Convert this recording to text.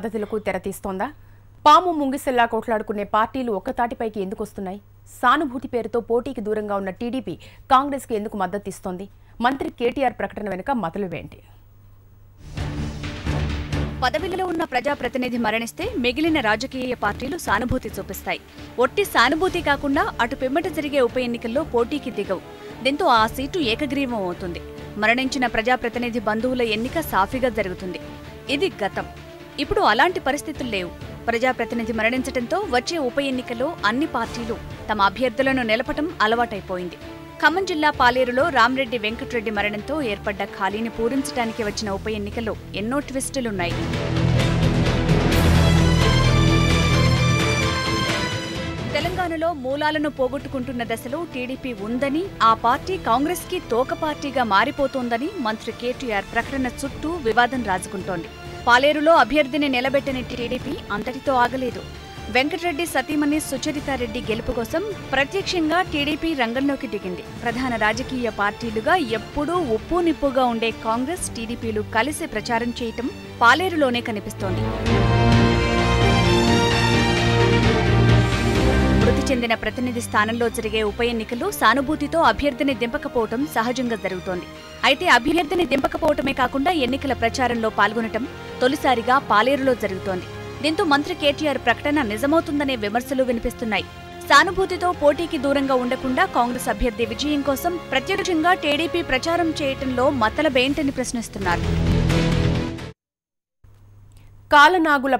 పద్ధతులకు తెరతీస్తోందా? పాము ముంగిసెల్లా కొట్లాడుకునే పార్టీలు ఒక్కతాటిపైకి ఎందుకు వస్తున్నాయి? సానుభూతి పేరుతో పోటీకి దూరంగా ఉన్న టీడీపీ కాంగ్రెస్కి ఎందుకు మద్దతు ఇస్తోంది? మంత్రి కేటీఆర్ ప్రకటన వెనుక మొదలువేంటి? పదవిలో ఉన్న ప్రజాప్రతినిధి మరణిస్తే మిగిలిన రాజకీయ పార్టీలు సానుభూతి చూపిస్తాయి. ఒట్టి సానుభూతి కాకుండా అటు పిమ్మట జరిగే ఉప ఎన్నికల్లో పోటీకి దిగవు. దీంతో ఆ సీటు ఏకగ్రీవం అవుతుంది. మరణించిన ప్రజాప్రతినిధి బంధువుల ఎన్నిక సాఫీగా జరుగుతుంది. ఇది గతం. ఇప్పుడు అలాంటి పరిస్థితులు లేవు. ప్రజాప్రతినిధి మరణించడంతో వచ్చే ఉప ఎన్నికల్లో అన్ని పార్టీలు తమ అభ్యర్థులను నిలపటం అలవాటైపోయింది. ఖమ్మం జిల్లా పాలేరులో రామ్రెడ్డి వెంకట్రెడ్డి మరణంతో ఏర్పడ్డ ఖాళీని పూరించడానికి వచ్చిన ఉప ఎన్నికల్లో ఎన్నో ట్విస్టులున్నాయి. తెలంగాణలో మూలాలను పోగొట్టుకుంటున్న దశలో టీడీపీ ఉందని, ఆ పార్టీ కాంగ్రెస్కి తోక పార్టీగా మారిపోతోందని మంత్రి కేటీఆర్ ప్రకటన చుట్టూ వివాదం రాజుకుంటోంది. పాలేరులో అభ్యర్థిని నిలబెట్టని టీడీపీ అంతటితో ఆగలేదు. వెంకటరెడ్డి సతీమణి సుచరితారెడ్డి గెలుపు కోసం ప్రత్యక్షంగా టీడీపీ రంగంలోకి దిగింది. ప్రధాన రాజకీయ పార్టీలుగా ఎప్పుడూ ఉప్పు నిప్పుగా ఉండే కాంగ్రెస్, టీడీపీలు కలిసి ప్రచారం చేయటం పాలేరులోనే కనిపిస్తోంది. మృతి చెందిన ప్రతినిధి స్థానంలో జరిగే ఉప ఎన్నికల్లో సానుభూతితో అభ్యర్థిని దింపకపోవటం సహజంగా జరుగుతోంది. అయితే అభ్యర్థిని దింపకపోవటమే కాకుండా ఎన్నికల ప్రచారంలో పాల్గొనటం తొలిసారిగా పాలేరులో జరుగుతోంది. దీంతో మంత్రి కేటీఆర్ ప్రకటన నిజమవుతుందనే విమర్శలు వినిపిస్తున్నాయి. సానుభూతితో పోటీకి దూరంగా ఉండకుండా కాంగ్రెస్ అభ్యర్థి విజయం కోసం ప్రత్యక్షంగా టీడీపీ ప్రచారం చేయటంలో మతలబేంటని ప్రశ్నిస్తున్నారు. కాలనాగుల